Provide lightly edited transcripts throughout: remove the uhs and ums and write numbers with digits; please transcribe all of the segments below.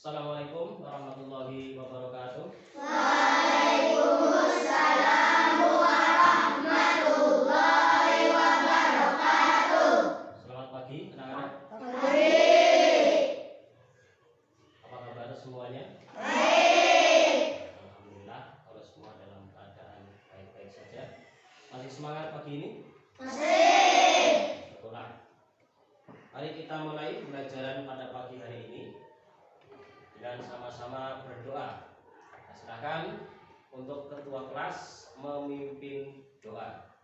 Assalamualaikum warahmatullahi wabarakatuh. Waalaikumsalam warahmatullahi wabarakatuh. Selamat pagi, anak-anak. Baik. Apa kabar semuanya? Baik. Alhamdulillah, kalau semua dalam keadaan baik-baik saja. Masih semangat pagi ini? Masih. Syukurlah. Mari kita mulai pembelajaran pada pagi hari ini dengan sama-sama berdoa. Nah, silakan untuk ketua kelas memimpin doa.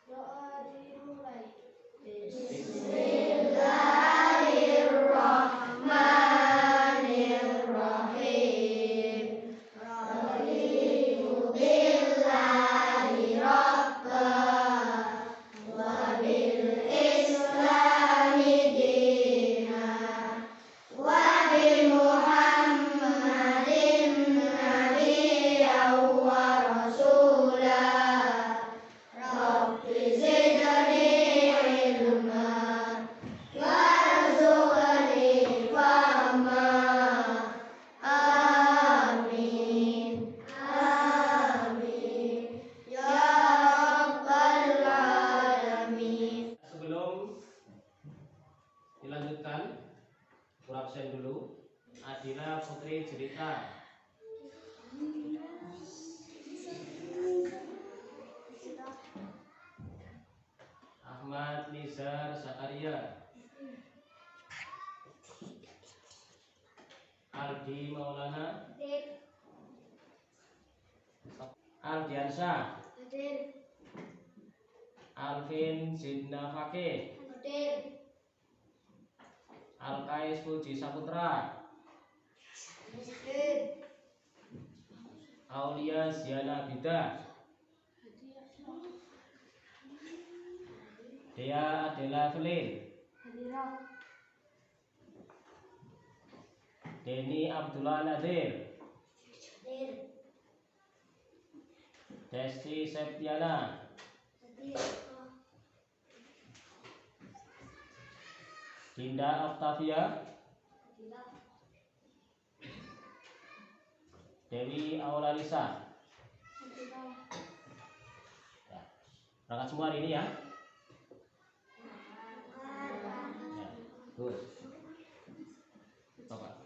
Doa dimulai. Bismillahirrahmanirrahim. Raditu billahi rabban wa bil islami dinan wa bi Muhammadin nabiyyan wa rasulah. Rabbi zidni ilman warzuqni fahman. Amin. Amin. Ya Rabbal Alamin. Sebelum dilanjutkan, absen dulu. Adila Putri Jelita. Ahmad Nizar Zakaria. Aldi Maulana. Aldiansyah. Alvin Zinna Fakih. Alkais Puji Saputra. Aulia Ziana Bida. Dea Adela Felin. Deni Abdullah Nadir. Desti Septiana. Dinda Octavia. Dewi Aulalisa. Ya, berangkat semua hari ini ya. Ya, good. Bapak.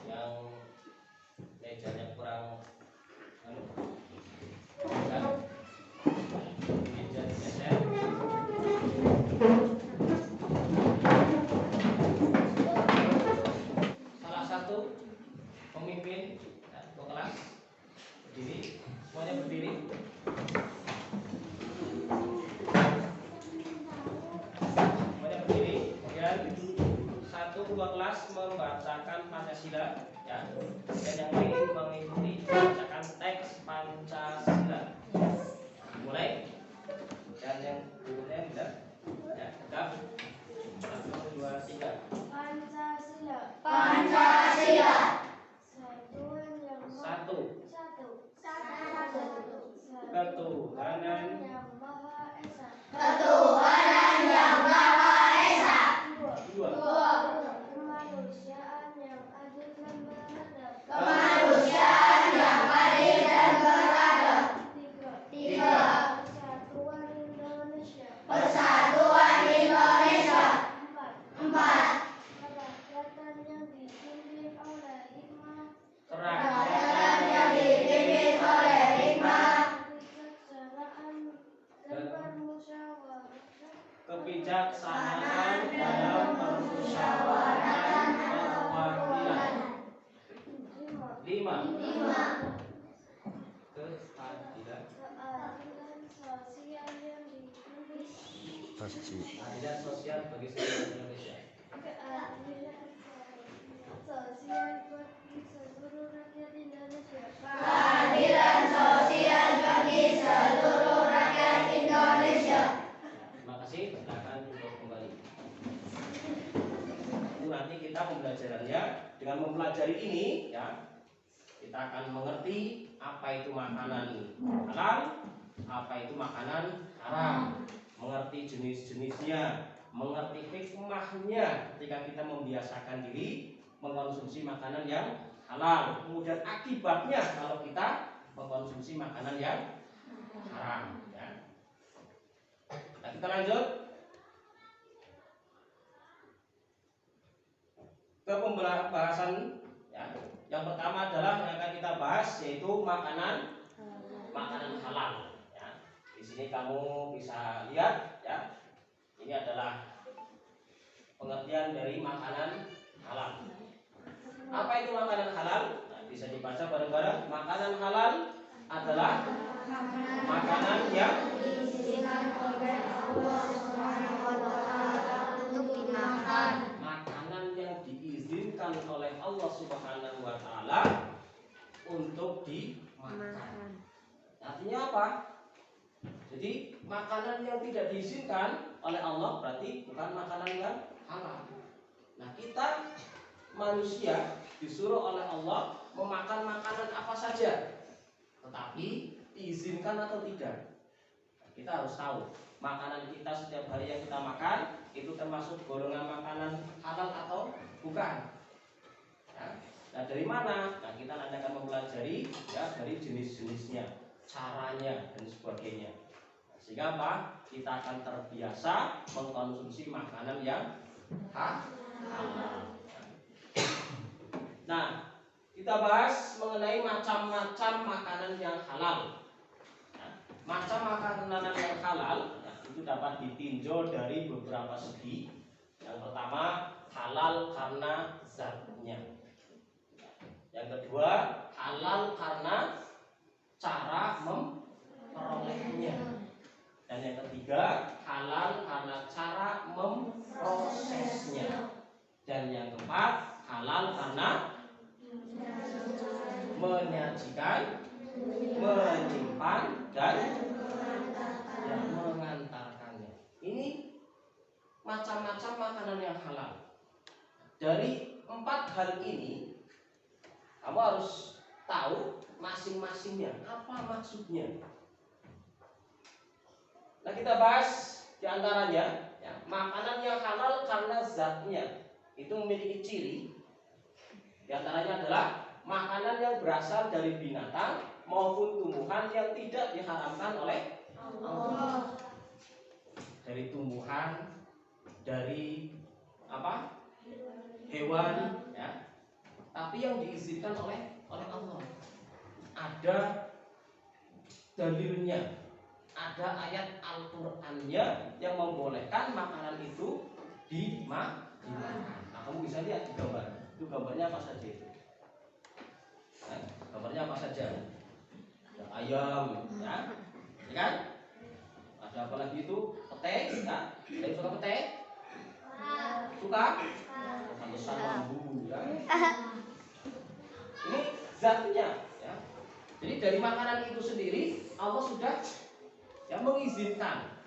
Yang mejanya kurang kan? Meja digeser. Salah satu pemimpin ketua kelas berdiri, semuanya berdiri. Semuanya berdiri. Kemudian satu ketua kelas membacakan Pancasila, ya. Dan yang lain mengikuti membacakan teks Pancasila. Mulai. Dan yang berikutnya benar. Ya, tegap. 1, 2, 3. Pancasila. Pancasila. Satu. Satu. Ketuhanan yang Maha Esa. dua. Keadilan sosial bagi seluruh Indonesia. Keadilan sosial bagi seluruh rakyat Indonesia. Keadilan sosial bagi seluruh rakyat Indonesia. Terima kasih, silakan untuk kembali. Itu nanti kita pembelajarannya dengan mempelajari ini ya, kita akan mengerti apa itu makanan halal, apa itu makanan haram, mengerti jenis-jenisnya, mengerti hikmahnya ketika kita membiasakan diri mengkonsumsi makanan yang halal, kemudian akibatnya kalau kita mengkonsumsi makanan yang haram ya. Nah, kita lanjut ke pembahasan ya. Yang pertama adalah yang akan kita bahas yaitu makanan halal ya. Di sini kamu bisa lihat ya. Ini adalah pengertian dari makanan halal. Apa itu makanan halal? Nah, bisa dibaca bareng-bareng. Makanan halal adalah makanan yang Diizinkan oleh Allah Subhanahu wa taala untuk dimakan. Makanan yang diizinkan oleh Allah Subhanahu wa taala untuk dimakan. Artinya apa? Jadi makanan yang tidak diizinkan oleh Allah berarti bukan makanan yang halal. Nah, kita manusia disuruh oleh Allah memakan makanan apa saja, tetapi diizinkan atau tidak. Kita harus tahu makanan kita setiap hari yang kita makan itu termasuk golongan makanan halal atau bukan ya. Nah, dari mana? Nah, kita nanti akan mempelajari ya dari jenis-jenisnya, caranya dan sebagainya. Sehingga apa? Kita akan terbiasa mengkonsumsi makanan yang halal. Nah, kita bahas mengenai macam-macam makanan yang halal. Macam makanan yang halal ya, itu dapat ditinjau dari beberapa segi. Yang pertama, halal karena zatnya. Yang kedua, halal karena cara memperolehnya. Dan yang ketiga, halal karena cara memprosesnya. Dan yang keempat, halal karena menyajikan, menyimpan, dan mengantarkannya. Ini macam-macam makanan yang halal. Dari 4 hal ini, kamu harus tahu masing-masingnya apa maksudnya. Nah, kita bahas diantaranya ya, makanan yang halal karena zatnya itu memiliki ciri. Diantaranya adalah makanan yang berasal dari binatang maupun tumbuhan yang tidak diharamkan oleh Allah. Dari tumbuhan, dari apa? Hewan, ya. Tapi yang diizinkan oleh Allah. Ada dalilnya, ada ayat Al-Qur'annya yang membolehkan makanan itu dimakan. Nah, kamu bisa lihat di gambar. Itu gambarnya apa saja itu? Nah, gambarnya apa saja? Ada ayam, ya kan? Ada apa lagi itu? Pete, ya? Ada yang suka pete? Suka? Pantesan lambu, ya? Ini zatnya, ya. Jadi dari makanan itu sendiri Allah sudah ya mengizinkan,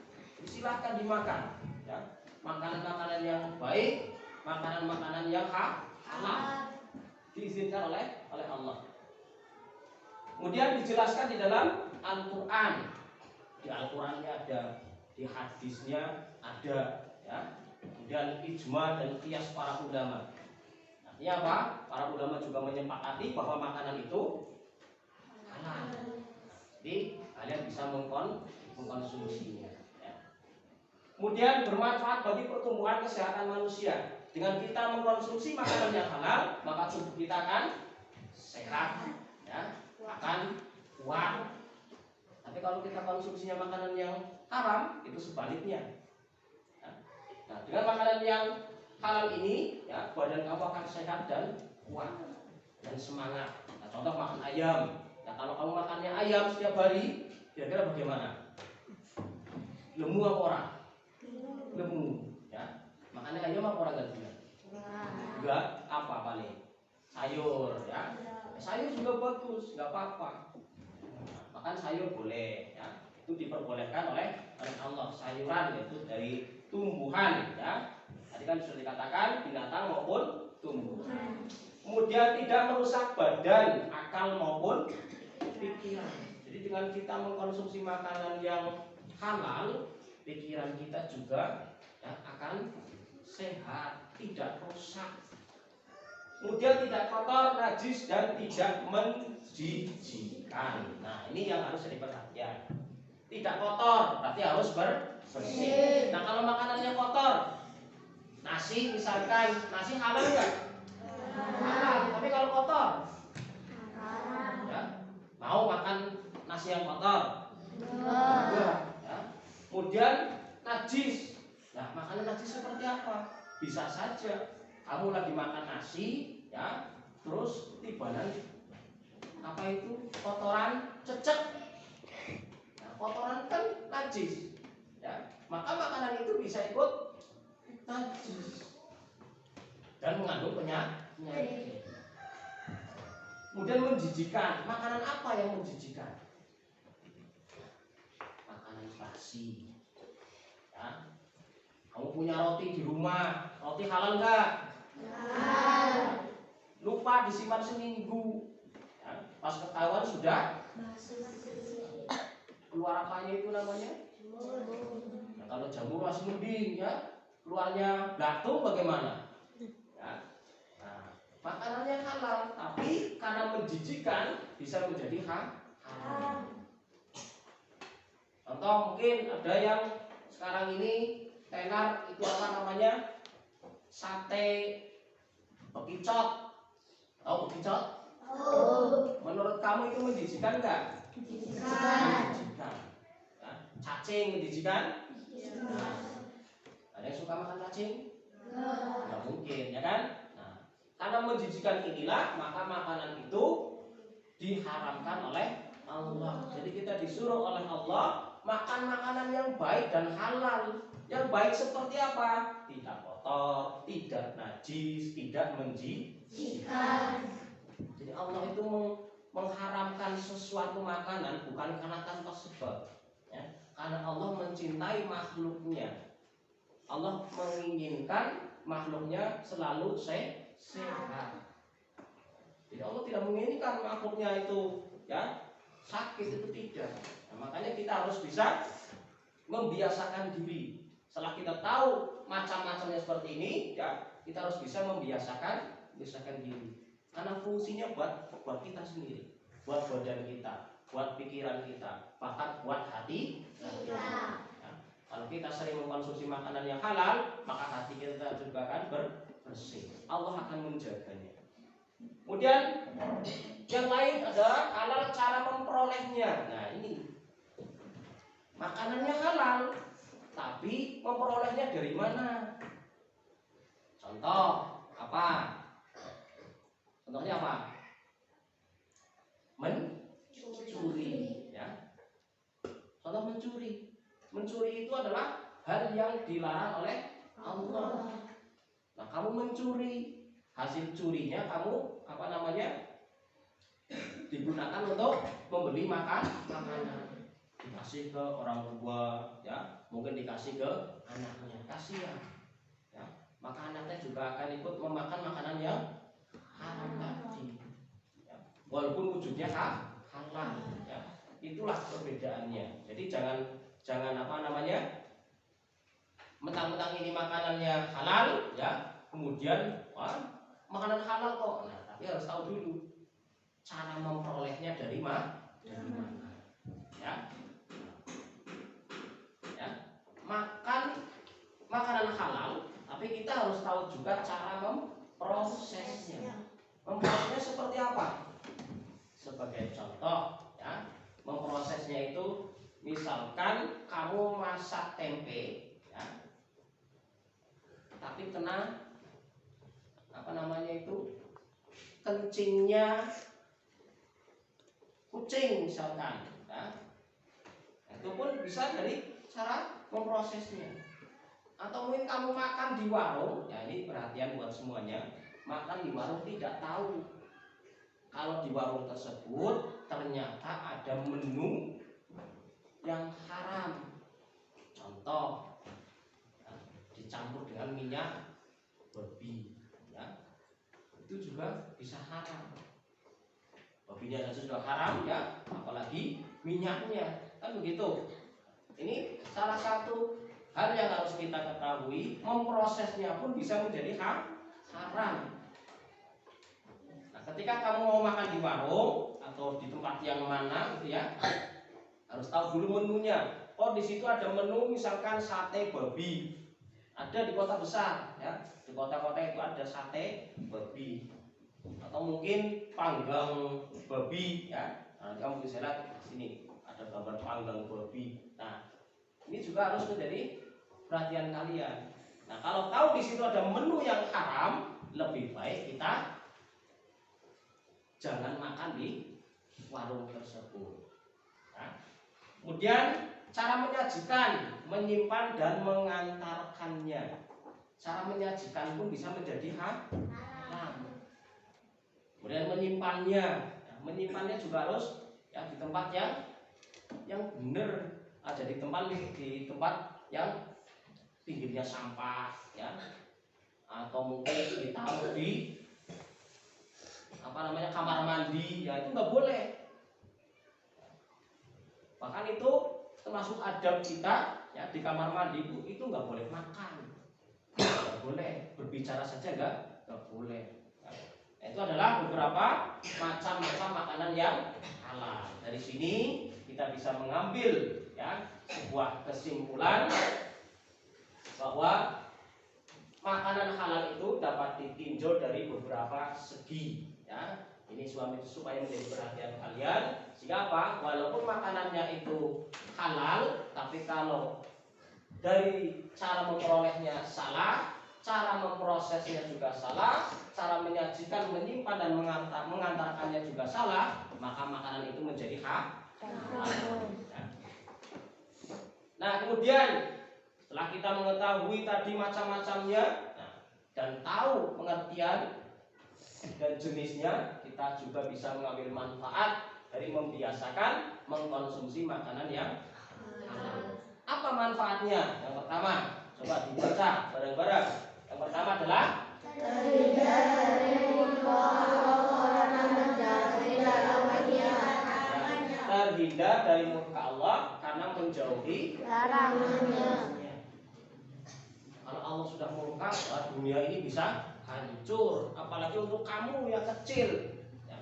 silakan dimakan, ya. Makanan-makanan yang baik, makanan-makanan yang halal diizinkan oleh Allah. Kemudian dijelaskan di dalam Al-Qur'an. Di Al-Qur'annya ada, di hadisnya ada, ya. Kemudian ijma dan qiyas para ulama. Artinya apa? Para ulama juga menyepakati bahwa makanan itu halal. Jadi kalian bisa mengkonsumsinya. Kemudian bermanfaat bagi pertumbuhan kesehatan manusia. Dengan kita mengkonsumsi makanan yang halal, maka tubuh kita akan sehat, ya, akan kuat. Tapi kalau kita konsumsinya makanan yang haram, itu sebaliknya. Nah, dengan makanan yang halal ini, ya, badan kamu akan sehat dan kuat dan semangat. Nah, contoh makan ayam. Nah, kalau kamu makannya ayam setiap hari, kira-kira bagaimana? Lemu apa orang? lemu, ya. Makannya ayam apa orang gantian? Enggak, apa paling? Sayur, ya. Sayur juga bagus, nggak apa-apa. Makan sayur boleh, ya. Itu diperbolehkan oleh Allah. Sayuran yaitu dari tumbuhan, ya. Tadi kan sudah dikatakan binatang maupun tumbuhan. Kemudian tidak merusak badan, akal maupun pikiran. Jadi dengan kita mengkonsumsi makanan yang halal, pikiran kita juga ya, akan sehat, tidak rusak. Kemudian tidak kotor, najis dan tidak menjijikkan. Nah, ini yang harus diperhatikan. Tidak kotor, berarti harus bersih. Nah, kalau makanannya kotor, nasi misalkan, nasi halal enggak? Halal. Tapi kalau kotor, ya, mau makan nasi yang kotor? Enggak. Ya. Kemudian najis. Nah, makanan najis seperti apa? Bisa saja kamu lagi makan nasi, ya, terus tibanan apa itu kotoran cecek. Nah, kotoran kan najis, ya, maka makanan itu bisa ikut najis dan mengandung penyakit. Kemudian menjijikan. Makanan apa yang menjijikan? Makanan basi. Ya. Kamu punya roti di rumah, roti halal enggak? Lupa disimpan seminggu, ya, pas ketahuan sudah keluar apanya itu namanya? Nah, kalau jamur masih mending, ya, keluarnya batu bagaimana? Ya. Nah, makanannya halal, tapi karena menjijikan bisa menjadi haram. Contoh mungkin ada yang sekarang ini tenar itu apa namanya? Sate bekicot. Tahu bekicot? Menurut kamu itu menjijikan enggak? Menjijikan. Ya. Cacing menjijikan? Nah, ada yang suka makan cacing? Enggak mungkin, ya kan? Nah, karena menjijikan inilah maka makanan itu diharamkan oleh Allah. Jadi kita disuruh oleh Allah makan makanan yang baik dan halal. Yang baik seperti apa? Tidak kotor, tidak najis, tidak menjijikan. Jadi Allah itu mengharamkan sesuatu makanan bukan karena tanpa sebab, ya. Karena Allah mencintai makhluknya. Allah menginginkan makhluknya selalu sehat. Jadi Allah tidak menginginkan makhluknya itu, ya, sakit, itu tidak. Nah, makanya kita harus bisa membiasakan diri. Setelah kita tahu macam-macamnya seperti ini, ya, kita harus bisa membiasakan diri. Karena fungsinya buat kita sendiri, buat badan kita, buat pikiran kita, bahkan buat hati kita. Ya. Kalau kita sering mengkonsumsi makanan yang halal, maka hati kita juga akan bersih. Allah akan menjaganya. Kemudian yang lain adalah halal cara memperolehnya. Nah, ini makanannya halal, tapi memperolehnya dari mana? Contoh apa? Contohnya apa? Mencuri, ya. Contoh mencuri. Mencuri itu adalah hal yang dilarang oleh Allah. Nah, kamu mencuri, hasil curinya kamu apa namanya? Digunakan untuk membeli makanan. Dikasih ke orang tua, ya, mungkin dikasih ke anaknya, kasihan, ya, maka anaknya juga akan ikut memakan makanan yang haram tadi, ya. Walaupun wujudnya halal, ya. Itulah perbedaannya. Jadi jangan apa namanya, mentang-mentang ini makanannya halal, ya, kemudian wah, makanan halal kok. Nah, tapi harus tahu dulu cara memperolehnya dari mana, ya. Makan makanan halal, tapi kita harus tahu juga cara memprosesnya. Memprosesnya seperti apa? Sebagai contoh, ya, memprosesnya itu misalkan kamu masak tempe, ya, tapi kena apa namanya itu, kencingnya kucing misalkan, ya. Itu pun bisa dari cara memprosesnya. Atau mungkin kamu makan di warung, ya ini perhatian buat semuanya, makan di warung tidak tahu kalau di warung tersebut ternyata ada menu yang haram. Contoh, ya, dicampur dengan minyak babi, ya, itu juga bisa haram. Babinya saja sudah haram, ya, apalagi minyaknya, kan begitu. Ini salah satu hal yang harus kita ketahui, memprosesnya pun bisa menjadi haram. Nah, ketika kamu mau makan di warung atau di tempat yang mana gitu ya, harus tahu dulu menunya. Oh, di situ ada menu misalkan sate babi. Ada di kota besar, ya. Di kota-kota itu ada sate babi. Atau mungkin panggang babi, ya. Nah, kamu bisa lihat di sini ada gambar panggang babi. Nah, ini juga harus menjadi perhatian kalian. Nah, kalau tahu di situ ada menu yang haram, lebih baik kita jangan makan di warung tersebut. Nah, kemudian cara menyajikan, menyimpan dan mengantarkannya. Cara menyajikan pun bisa menjadi haram. Kemudian menyimpannya, nah, menyimpannya juga harus ya di tempat yang benar, aja di tempat yang pinggirnya sampah, ya, atau mungkin ditaruh di kamar mandi, ya itu nggak boleh. Bahkan itu termasuk adab kita, ya, di kamar mandi itu nggak boleh makan, nggak boleh berbicara saja, nggak boleh. Itu adalah beberapa macam-macam makanan yang halal. Dari sini kita bisa mengambil, ya, sebuah kesimpulan bahwa makanan halal itu dapat ditinjau dari beberapa segi, ya. Ini supaya menjadi perhatian kalian. Sehingga apa? Walaupun makanannya itu halal, tapi kalau dari cara memperolehnya salah, cara memprosesnya juga salah, cara menyajikan, menyimpan dan mengantarkannya juga salah, maka makanan itu menjadi haram. Nah, kemudian setelah kita mengetahui tadi macam-macamnya, nah, dan tahu pengertian dan jenisnya, kita juga bisa mengambil manfaat dari membiasakan mengkonsumsi makanan yang halal. Apa manfaatnya? Yang pertama, coba dibaca bareng-bareng. Yang pertama adalah terhindar dari murka Allah karena menjauhi larangannya. Terhindar dari murka Allah karena menjauhi Larangannya. Kalau Allah sudah murka, dunia ini bisa hancur. Apalagi untuk kamu yang kecil, ya,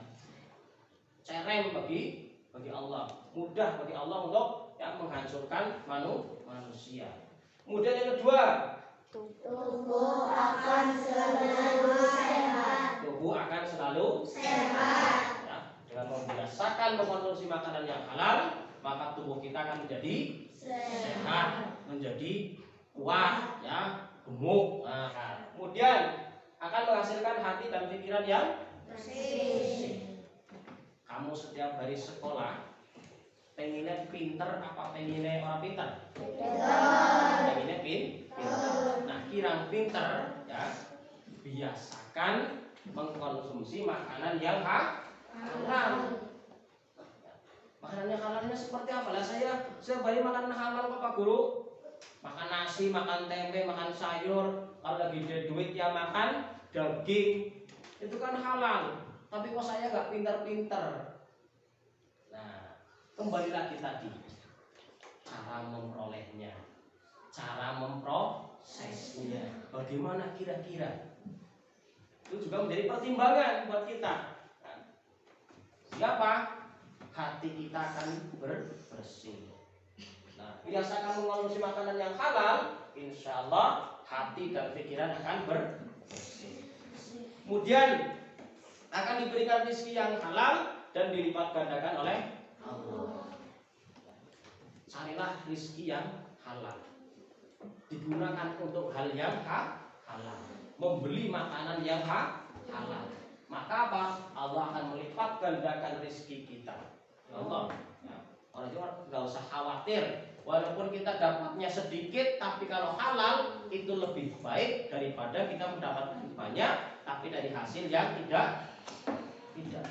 cerem bagi Allah, mudah bagi Allah untuk yang menghancurkan manusia. Kemudian yang kedua, Tubuh akan selalu sehat. tubuh akan selalu Sehat. ya, dengan membiasakan mengkonsumsi makanan yang halal, maka tubuh kita akan menjadi sehat, menjadi kuat, ya, gemuk. Nah, kemudian akan menghasilkan hati dan pikiran yang bersih. Kamu setiap hari sekolah pengennya pinter apa pengennya orang pinter? Pengennya pinter. Nah, kirang pinter, ya, biasakan mengkonsumsi makanan yang halal. Makanan yang halalnya seperti apa? Lah saya bayi makan halal kok Pak Guru. Makan nasi, makan tempe, makan sayur. Kalau lagi ada duit ya makan daging. Itu kan halal. Tapi kok saya nggak pinter-pinter. Nah, kembali lagi tadi, cara memperolehnya, cara memprosesnya, bagaimana kira-kira, itu juga menjadi pertimbangan buat kita. Nah, siapa? Hati kita akan bersih. Nah, biasakan mengonsumsi makanan yang halal, insya Allah hati dan pikiran akan bersih. Kemudian akan diberikan rezeki yang halal dan dilipat gandakan oleh Allah. Carilah rezeki yang halal, digunakan untuk hal yang halal, membeli makanan yang halal. Maka apa? Allah akan melipat gandakan rezeki kita. Allah, ya, orang itu nggak usah khawatir walaupun kita dapatnya sedikit, tapi kalau halal itu lebih baik daripada kita mendapatkan banyak tapi dari hasil yang tidak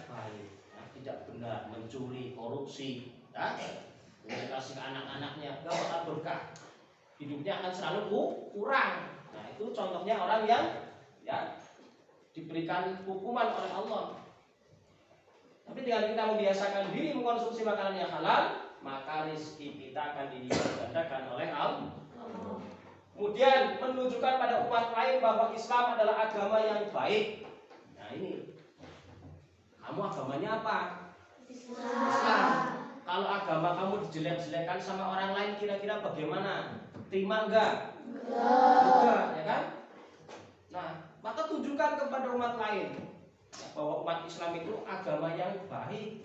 baik, ya, tidak benar, mencuri, korupsi, ya. Kasih ke anak-anaknya gak bakal berkah, hidupnya akan selalu kurang. Nah itu contohnya orang yang ya diberikan hukuman oleh Allah. Tapi dengan kita membiasakan diri mengkonsumsi makanan yang halal, maka rezeki kita akan dilipat gandakan oleh Allah. Kemudian menunjukkan pada umat lain bahwa Islam adalah agama yang baik. Nah ini, kamu agamanya apa? Islam. Kalau agama kamu dijelek-jelekan sama orang lain, kira-kira bagaimana? Terima enggak? Enggak, ya kan? Nah, maka tunjukkan kepada umat lain bahwa umat Islam itu agama yang baik,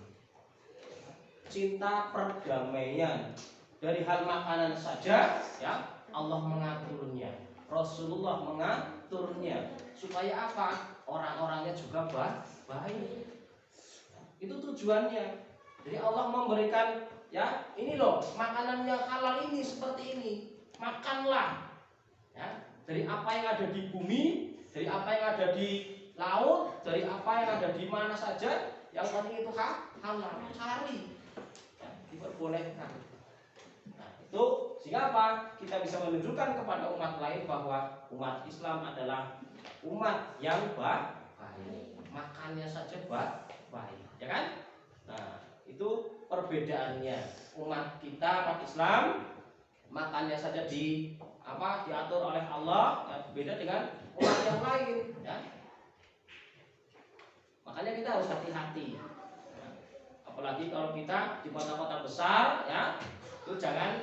cinta perdamaian. Dari hal makanan saja, ya Allah mengaturnya, Rasulullah mengaturnya, supaya apa? Orang-orangnya juga baik. Itu tujuannya. Jadi Allah memberikan, ya ini loh makanan yang halal ini seperti ini, makanlah. Ya, dari apa yang ada di bumi, dari apa yang ada di laut, dari apa yang ada di mana saja, yang penting itu halal, cari, ya, diperbolehkan. Nah itu sehingga apa? Kita bisa menunjukkan kepada umat lain bahwa umat Islam adalah umat yang baik, makannya saja baik, ya kan? Nah itu perbedaannya, umat kita, umat Islam makannya saja diatur oleh Allah, ya, beda dengan umat yang lain, ya. Makanya kita harus hati-hati, ya. Apalagi kalau kita di kota-kota besar, ya, itu jangan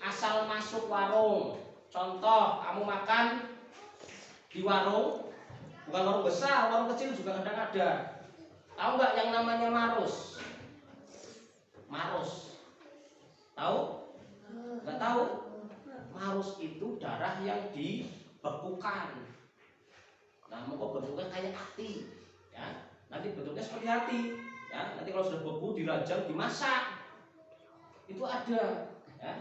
asal masuk warung. Contoh, kamu makan di warung, bukan warung besar, warung kecil juga kadang ada. Tahu nggak yang namanya marus? Marus, tahu? Nggak tahu? Marus itu darah yang dibekukan. Nah, mau bentuknya kayak hati, ya. Nanti bentuknya seperti hati, ya. Nanti kalau sudah beku dirajang, dimasak, itu ada, ya.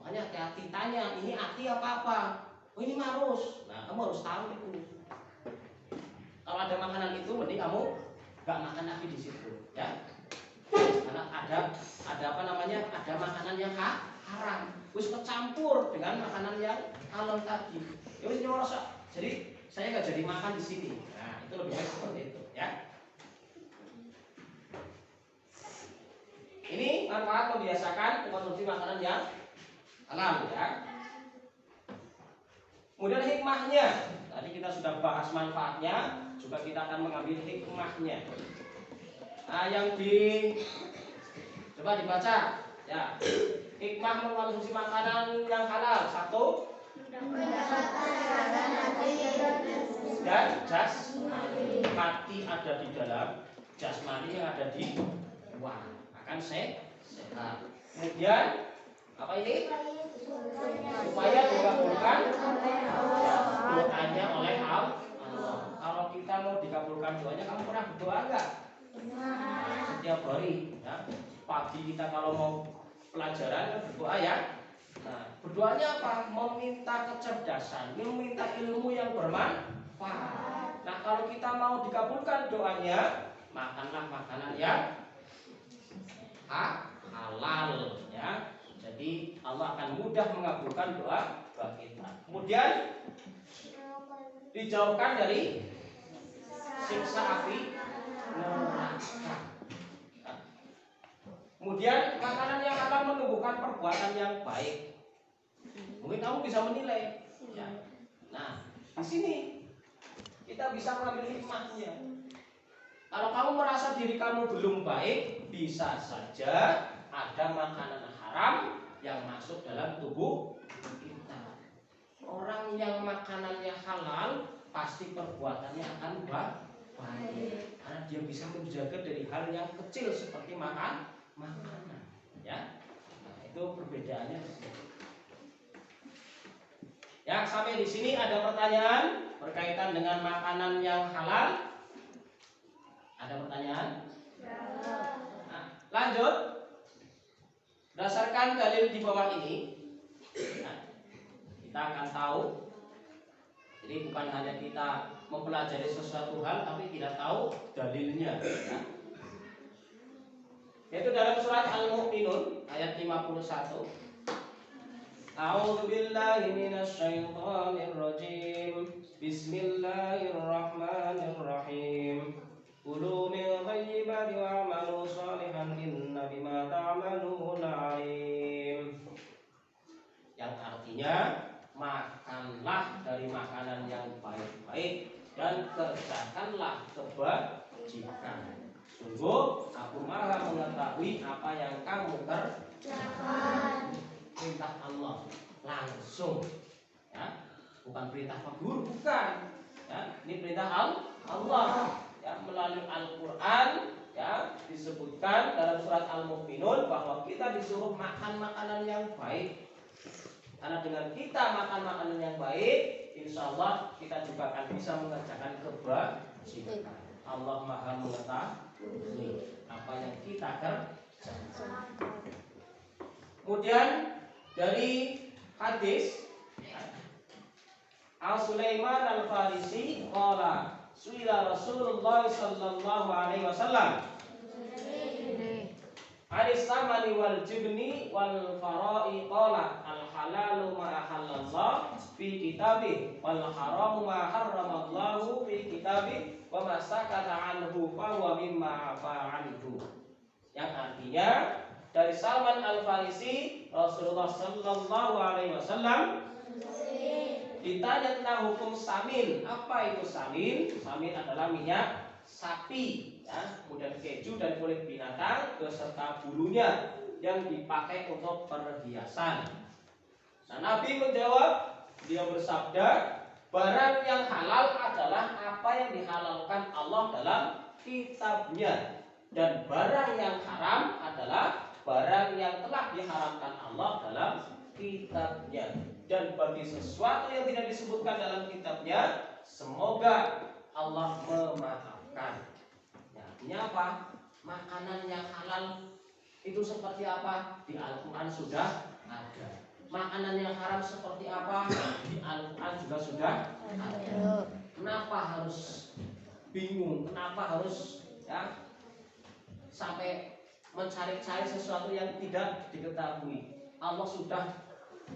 Makanya hati-hati tanya, ini hati apa? Oh ini marus. Nah, kamu harus tahu itu. Kalau ada makanan itu, mending kamu nggak makan lagi di situ, ya. Karena ada apa namanya? Ada makanan yang haram, terus kecampur dengan makanan yang halal tadi. Ya wis nyorosak. Jadi saya nggak jadi makan di sini. Nah itu lebih baik seperti itu, ya. Ini manfaat membiasakan mengkonsumsi makanan yang halal, ya. Kemudian hikmahnya. Tadi kita sudah bahas manfaatnya, juga kita akan mengambil hikmahnya. Nah, yang coba dibaca, ya. Hikmah mengkonsumsi makanan yang halal. 1. Dan jasmani ada di dalam, jasmani yang ada di luar akan sehat. Kemudian apa ini? Supaya dikabulkan doanya oleh Allah. Kalau kita mau dikabulkan doanya, kamu pernah berdoa enggak? Setiap hari, ya. Pagi kita kalau mau pelajaran berdoa, ya. Nah, berdoanya apa? Meminta kecerdasan, meminta ilmu yang bermanfaat. Nah, kalau kita mau dikabulkan doanya, makanlah makanan yang halal, ya. Jadi Allah akan mudah mengabulkan doa kita. Kemudian dijauhkan dari siksa api neraka. Kemudian makanan yang akan menumbuhkan perbuatan yang baik. Mungkin kamu bisa menilai, ya. Nah, di sini kita bisa mengambil hikmahnya. Kalau kamu merasa diri kamu belum baik, bisa saja ada makanan haram yang masuk dalam tubuh kita. Orang yang makanannya halal pasti perbuatannya akan baik, karena dia bisa menjaga dari hal yang kecil seperti makanan, ya. Nah, itu perbedaannya. Ya, sampai di sini ada pertanyaan berkaitan dengan makanan yang halal. Ada pertanyaan? Nah, lanjut. Berdasarkan dalil di bawah ini, ya, kita akan tahu. Jadi bukan hanya kita mempelajari sesuatu hal, tapi tidak tahu dalilnya. Ya. Yaitu dalam surat Al-Mu'minun ayat 51. A'udzu billahi minasy syaithanir rajim. Bismillahirrahmanirrahim. Kulu min thayyibati wa'malu shalihan inna bima ta'maluna 'alim. Yang artinya makanlah dari makanan yang baik-baik dan kerjakanlah kebajikan. Sungguh aku Maha mengetahui apa yang kamu kerjakan. Perintah Allah langsung, ya, bukan perintah Pak Guru, bukan. Ya, ini perintah Allah. Ya, melalui Al-Quran, ya, disebutkan dalam surat Al-Mu'minun bahwa kita disuruh makan makanan yang baik. Karena dengan kita makan makanan yang baik, insya Allah kita juga akan bisa mengerjakan kebajikan. Allah Maha mengetahui apa yang kita kerjakan. Kemudian dari hadis Al-Sulaiman Al-Farisi qala suila Rasulullah sallallahu alaihi wasallam anis samani wal jibni wal fara'i qala al halalu ma ahallallah fi kitabih wal haramu ma harramallahu fi kitabih wa ma sakata anhu fa huwa mimma afa anhu. Yang artinya dari Salman Al-Farisi, Rasulullah sallallahu alaihi wasallam ditanya tentang hukum samin. Apa itu samin? Samin adalah minyak sapi, ya, kemudian keju dan kulit binatang beserta bulunya yang dipakai untuk perhiasan. Nah, Nabi menjawab, dia bersabda, barang yang halal adalah apa yang dihalalkan Allah dalam kitabnya, dan barang yang haram adalah barang yang telah diharamkan Allah dalam kitabnya. Dan bagi sesuatu yang tidak disebutkan dalam kitabnya, semoga Allah memaafkan. Ya, artinya apa? Makanan yang halal itu seperti apa? Di Al-Quran sudah ada. Makanan yang haram seperti apa? Di Al-Quran juga sudah ada. Kenapa harus bingung? Kenapa harus, ya, sampai mencari-cari sesuatu yang tidak diketahui? Allah sudah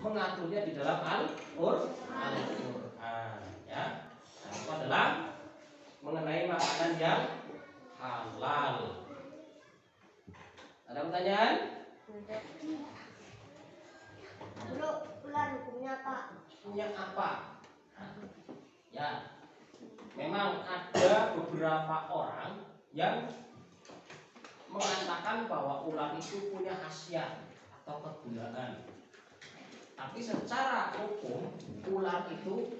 mengaturnya di dalam Al-Quran. Ya, itu adalah mengenai makanan yang halal. Ada pertanyaan? Dulu ular hukumnya apa? Punya apa? Ya, memang ada beberapa orang yang mengatakan bahwa ular itu punya khasiat atau kegunaan. Tapi secara hukum ular itu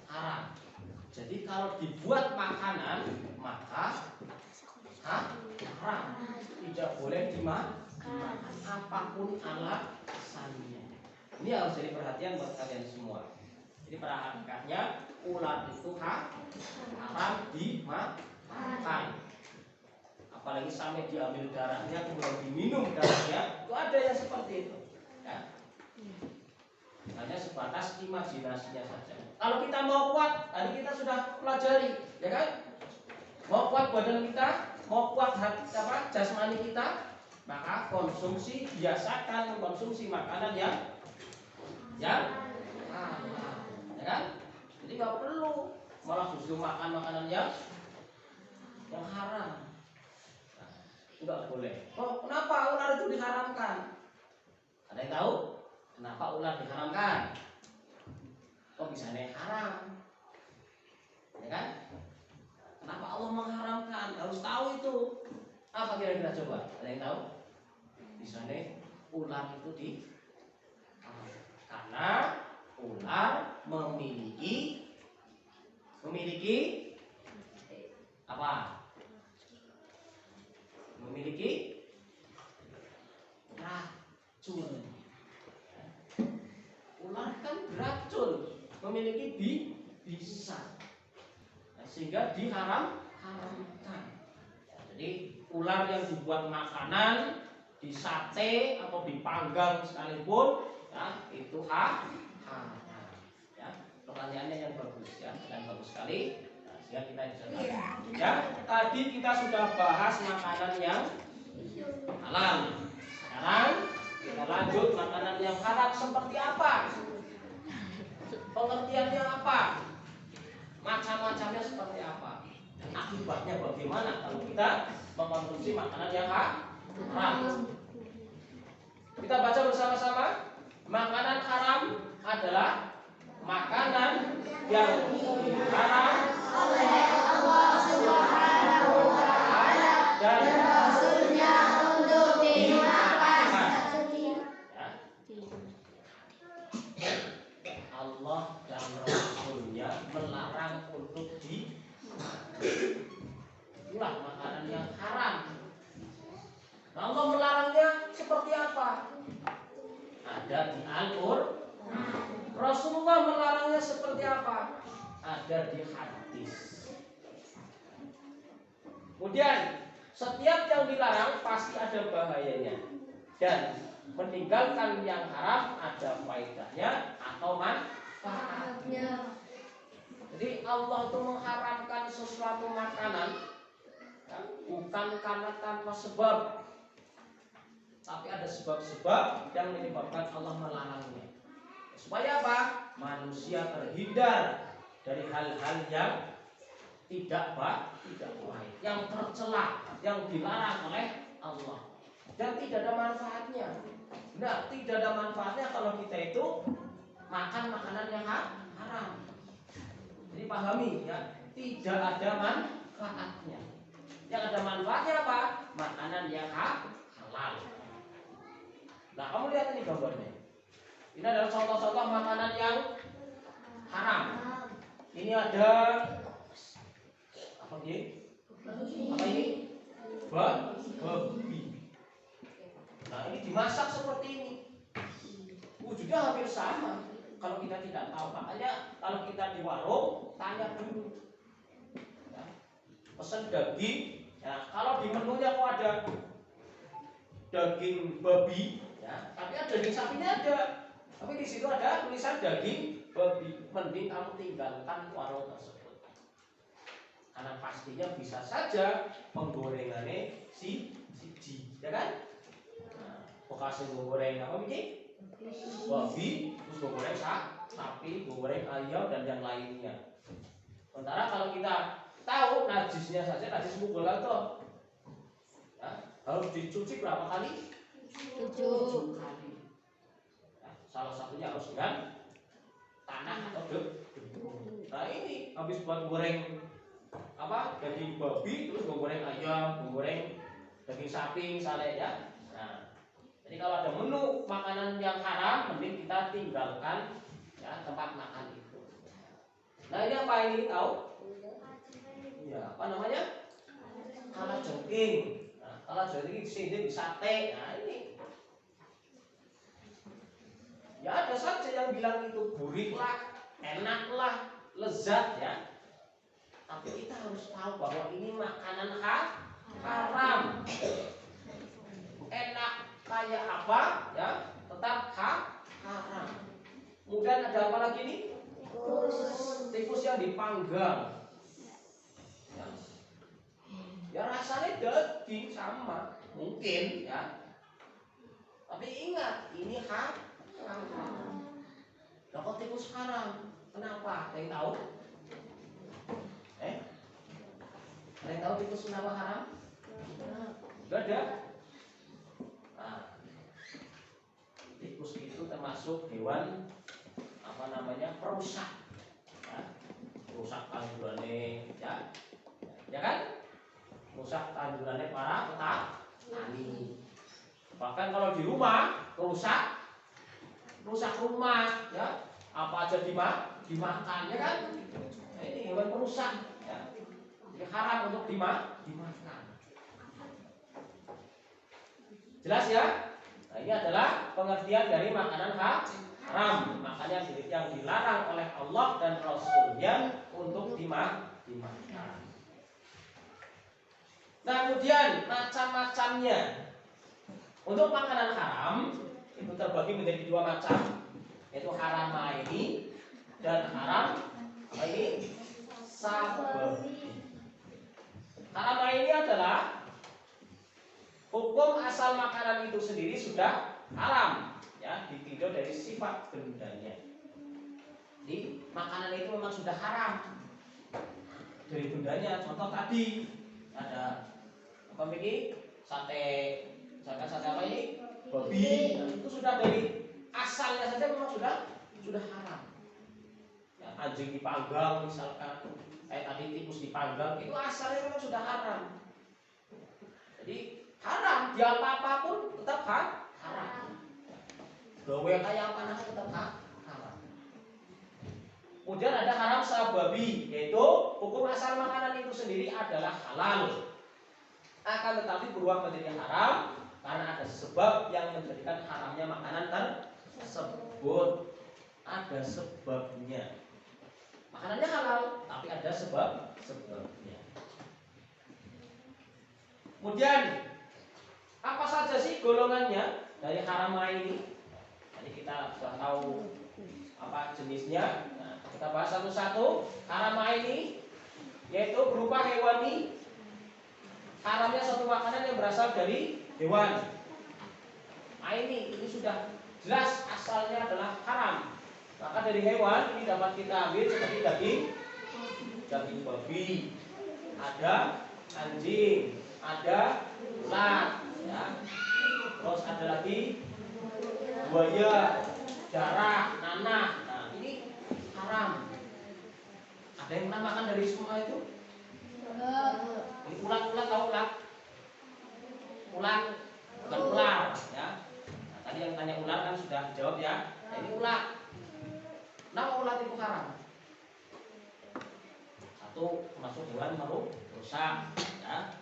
haram. Jadi kalau dibuat makanan maka haram, tidak boleh dimakan apapun alasannya. Ini harus jadi perhatian buat kalian semua. Jadi pada hakikatnya ular itu haram dimakan. Apalagi sampai diambil darahnya kemudian diminum darahnya, itu ada yang seperti itu. Ya. Hanya sebatas imajinasinya saja. Kalau kita mau kuat, tadi kita sudah pelajari, ya kan? Mau kuat badan kita, mau kuat jasmani kita, maka biasakan mengkonsumsi makanan yang halal, ya kan? Jadi nggak perlu malah justru makan makanan yang haram. Nah, nggak boleh. Oh, kenapa ular itu diharamkan? Ada yang tahu? Kenapa ular diharamkan? Kok bisa haram? Ya kan? Kenapa Allah mengharamkan? Harus tahu itu. Apa kira-kira coba? Ada yang tahu? Bisa ular itu karena ular memiliki apa? Memiliki racun. Ular kan beracun, memiliki bisa, sehingga diharamkan. Jadi ular yang dibuat makanan di sate atau dipanggang sekalipun, ya itu haram. Ya, pertanyaannya yang bagus ya, dan bagus sekali. Nah, sehingga kita bisa tahu. Ya, tadi kita sudah bahas makanan yang halal. Sekarang kita lanjut makanan yang haram seperti apa? Pengertiannya apa? Macam-macamnya seperti apa? Dan akibatnya bagaimana kalau kita mengkonsumsi makanan yang haram? Kita baca bersama-sama. Makanan haram adalah makanan yang haram oleh Allah Subhanahu wa Ta'ala dan Rasulnya untuk dimakan. Ya. Allah dan Rasulnya melarang untuk itulah makanan yang haram. Nah, Allah melarangnya seperti apa? Ada di Al-Qur'an. Rasulullah melarangnya seperti apa? Ada di hadis. Kemudian setiap yang dilarang pasti ada bahayanya, dan meninggalkan yang haram ada faedahnya atau manfaatnya. Jadi Allah itu mengharamkan sesuatu makanan ya, bukan karena tanpa sebab, tapi ada sebab-sebab yang menyebabkan Allah melarangnya. Supaya apa? Manusia terhindar dari hal-hal yang tidak baik, yang tercela, yang dilarang oleh Allah, dan tidak ada manfaatnya. Nah, tidak ada manfaatnya kalau kita itu makan makanan yang haram. Jadi pahami ya, tidak ada manfaatnya. Yang ada manfaatnya apa? Makanan yang halal. Nah, kamu lihat ini gambarnya. Ini adalah contoh-contoh makanan yang haram. Ini ada apa ini? Apa ini? Babi. Nah, ini dimasak seperti ini. Wujudnya hampir sama. Kalau kita tidak tahu, makanya kalau kita di warung tanya dulu. Ya, pesan daging. Ya, kalau di menunya kok ada daging babi, ya, tapi ada daging sapinya ada. Tapi di situ ada tulisan daging babi. Mending kamu tinggalkan warung tersebut. Karena pastinya bisa saja penggorengannya siji, ya kan? Nah, bekas goreng apa ini? Babi, terus goreng sapi, goreng ayam dan yang lainnya. Sementara kalau kita tahu najisnya saja, najis mubalaghah toh, ya, harus dicuci berapa kali? 7 kali. Ya, salah satunya harus dengan tanah atau debu. Nah, ini habis buat goreng apa? Daging babi, terus goreng ayam, goreng daging sapi misalnya ya. Nah, jadi kalau ada menu makanan yang haram, mending kita tinggalkan ya tempat makan itu. Nah, ini apa ini tahu? Ya, apa namanya? Kalajengking. Nah, kalajengking sini di sate. Nah, ini. Ya ada saja yang bilang itu gurihlah, enaklah, lezat ya. Tapi kita harus tahu bahwa ini makanan haram. Enak kayak apa ya, tetap haram. Kemudian ada apa lagi nih? Tikus yang dipanggang. Ya rasanya daging sama, mungkin ya. Tapi ingat, ini haram. Lah kok tikus haram? Kenapa? Ada yang tahu? Ada yang tahu tikus kenapa haram? Gak ada. Nah, tikus itu termasuk hewan apa namanya, perusak, ya. Perusak tandurannya, ya kan? Perusak tandurannya para petani. Bahkan kalau di rumah rusak rumah, ya. Apa aja dimakan, ya kan? Nah, ini hewan perusak, ya. Jadi haram untuk dimakan. Jelas ya? Nah, ini adalah pengertian dari makanan haram, makanya yang dilarang oleh Allah dan Rasulnya untuk dimakan. Nah, kemudian macam-macamnya. Untuk makanan haram itu terbagi menjadi dua macam, yaitu haram aini dan haram apa ini? Sababi. Haram aini adalah hukum asal makanan itu sendiri sudah haram, ya, ditinjau dari sifat bendanya. Jadi makanan itu memang sudah haram dari bendanya. Contoh tadi ada apa ini? Sate, misalkan sate apa ini? Babi. Nah, itu sudah dari asalnya saja memang sudah haram. Ya, anjing dipanggang misalkan, tadi tikus dipanggang, itu asalnya memang sudah haram. Jadi haram, di apapun tetap haram. Gawe kayak apa tetap haram. Kemudian ada haram sababi, yaitu hukum asal makanan itu sendiri adalah halal, akan tetapi berubah menjadi haram karena ada sebab yang menjadikan haramnya makanan tersebut. Ada sebabnya. Makanannya halal, tapi ada sebabnya. Kemudian apa saja sih golongannya dari haram ini? Tadi kita sudah tahu apa jenisnya. Nah, kita bahas satu-satu. Haram ini yaitu berupa hewani. Haramnya suatu makanan yang berasal dari hewan. Ini sudah jelas asalnya adalah haram. Maka dari hewan ini dapat kita ambil seperti daging babi, ada anjing, ada ular, ya. Terus ada lagi buaya, darah, nanah. Nah, ini haram. Ada yang pernah makan dari semua itu? Ini ulat tahu ulat? Ulat bukan ular, ya. Nah, tadi yang tanya ular kan sudah jawab ya. Nah, ini ulat. Kenapa ulat itu haram? Satu, termasuk hewan merusak, ya.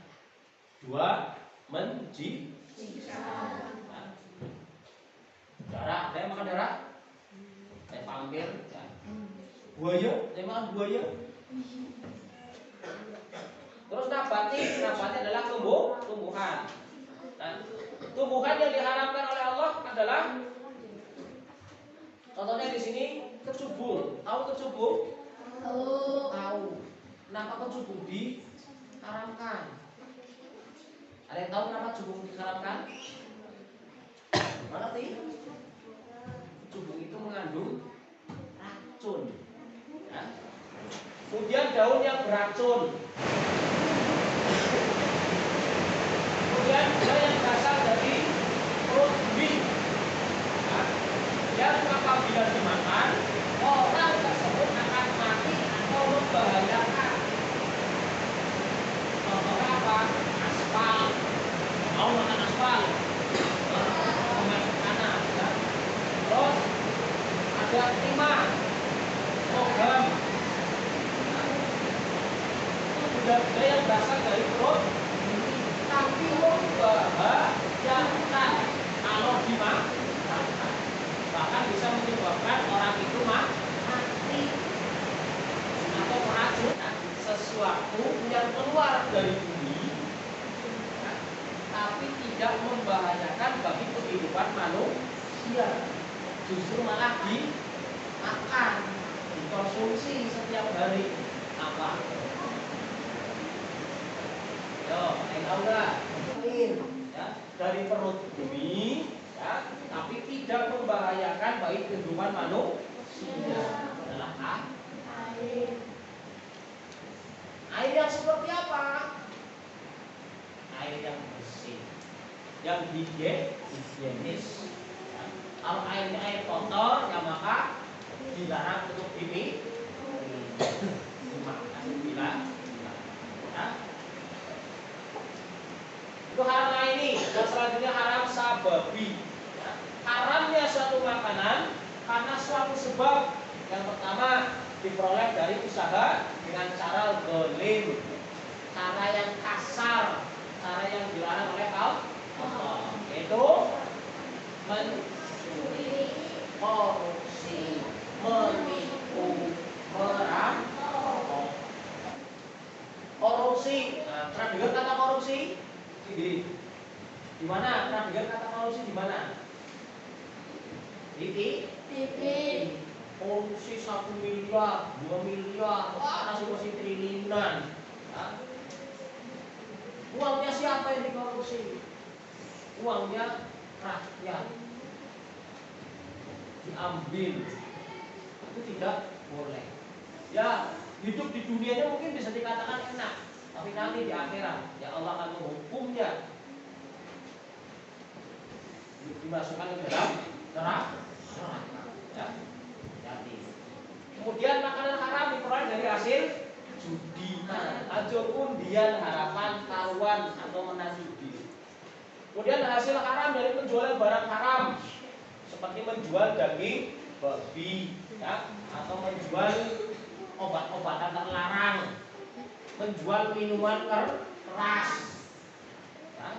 Dua, menjisiksa. Ya. Darah, ada yang makan darah? Kayak pampir, ya. Buaya, ada yang makan buaya? Terus nabati adalah tumbuhan. Nah, tumbuhan yang diharamkan oleh Allah adalah, contohnya di sini kecubung. Tahu kecubung? Tahu. Kenapa kecubung diharamkan? Ada yang tahu kenapa kecubung diharamkan? Mana sih? Kecubung itu mengandung racun. Ya. Kemudian daun yang beracun. Kemudian juga yang berasal dari perut bumi. Nah, yang apabila dimakan, orang tersebut akan mati atau membahayakan. Contohnya apa? Aspal. Mau makan aspal? Makan kanan, ya. Terus ada timah, logam. Itu yang berasal dari perut, tapi membahayakan kalau dimakan, bahkan bisa menyebabkan orang itu mati atau meracun. Sesuatu yang keluar dari bumi, ya, tapi tidak membahayakan bagi kehidupan manusia, justru malah dimakan, dikonsumsi setiap hari. Apa? Yo, tahu nggak? Ya, dari perut bumi, ya, tapi tidak membahayakan bagi kehidupan manusia. Adalah air. Air yang seperti apa? Air yang bersih, yang higienis. Ya. Kalau airnya air kotor, ya maka dilarang untuk dimakan. Ya. Itu haram ini. Dan selanjutnya haram sababi, ya. Haramnya suatu makanan karena suatu sebab. Yang pertama, diperoleh dari usaha dengan cara zalim, cara yang kasar, cara yang dilarang oleh Allah, yaitu mencuri, korupsi, menipu, merampok. Korupsi, nah, pernah dengar kata korupsi? Di mana? Pernah dengar kata korupsi di mana? TV. Korupsi 1 miliar, 2 miliar, masih triliunan. Ya. Uangnya siapa yang dikorupsi? Uangnya rakyat. Diambil. Itu tidak boleh. Ya, hidup di dunianya mungkin bisa dikatakan enak, tapi nanti di akhirat ya Allah akan menghukumnya, dimasukkan ke dalam neraka. Ya. Jadi. Kemudian makanan haram diperoleh dari hasil judi. Ajo undian, harapan, taruhan atau menang judi. Kemudian hasil haram dari penjualan barang haram seperti menjual daging babi, ya, atau menjual obat-obatan terlarang, menjual minuman keras, ya.